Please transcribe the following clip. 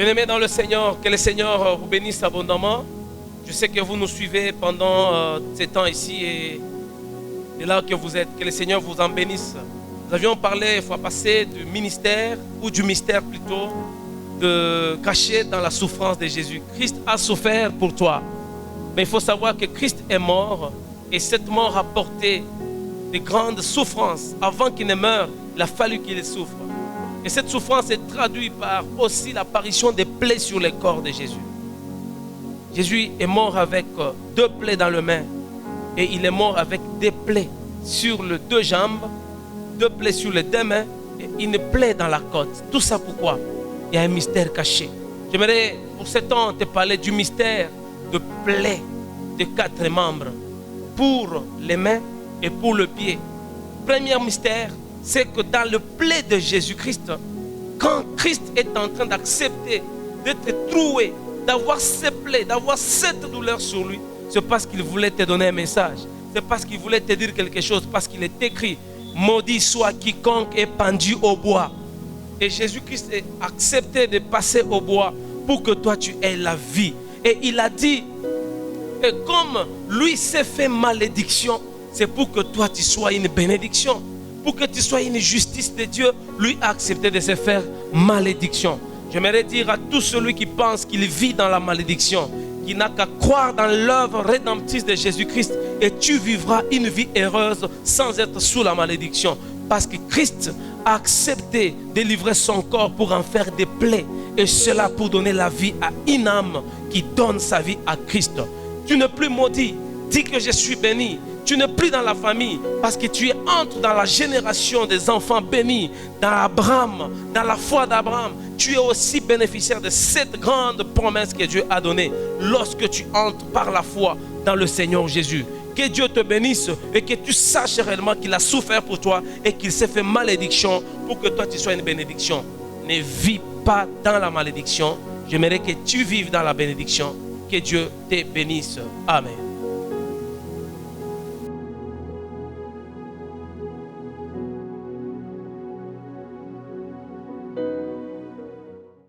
Bien-aimés dans le Seigneur, que le Seigneur vous bénisse abondamment. Je sais que vous nous suivez pendant ces temps ici et là que vous êtes. Que le Seigneur vous en bénisse. Nous avions parlé la fois passée du ministère, ou du mystère plutôt, caché dans la souffrance de Jésus. Christ a souffert pour toi. Mais il faut savoir que Christ est mort et cette mort a porté de grandes souffrances. Avant qu'il ne meure, il a fallu qu'il souffre. Et cette souffrance est traduite par aussi l'apparition des plaies sur le corps de Jésus. Jésus est mort avec 2 plaies dans le main et il est mort avec des plaies sur les 2 jambes, 2 plaies sur les 2 mains et une plaie dans la côte. Tout ça pourquoi? Il y a un mystère caché. J'aimerais pour ce temps te parler du mystère de plaies de 4 membres pour les mains et pour le pied. Premier mystère, c'est que dans le plaie de Jésus-Christ, quand Christ est en train d'accepter d'être troué, d'avoir ces plaies, d'avoir cette douleur sur lui, c'est parce qu'il voulait te donner un message. C'est parce qu'il voulait te dire quelque chose, parce qu'il est écrit, maudit soit quiconque est pendu au bois. Et Jésus-Christ a accepté de passer au bois pour que toi tu aies la vie. Et il a dit, et comme lui s'est fait malédiction, c'est pour que toi tu sois une bénédiction. Pour que tu sois une justice de Dieu, lui a accepté de se faire malédiction. J'aimerais dire à tout celui qui pense qu'il vit dans la malédiction, qui n'a qu'à croire dans l'œuvre rédemptrice de Jésus-Christ et tu vivras une vie heureuse sans être sous la malédiction. Parce que Christ a accepté de livrer son corps pour en faire des plaies et cela pour donner la vie à une âme qui donne sa vie à Christ. Tu n'es plus maudit, dis que je suis béni. Tu n'es plus dans la famille parce que tu entres dans la génération des enfants bénis, dans Abraham, dans la foi d'Abraham. Tu es aussi bénéficiaire de cette grande promesse que Dieu a donnée lorsque tu entres par la foi dans le Seigneur Jésus. Que Dieu te bénisse et que tu saches réellement qu'il a souffert pour toi et qu'il s'est fait malédiction pour que toi tu sois une bénédiction. Ne vis pas dans la malédiction. J'aimerais que tu vives dans la bénédiction. Que Dieu te bénisse. Amen.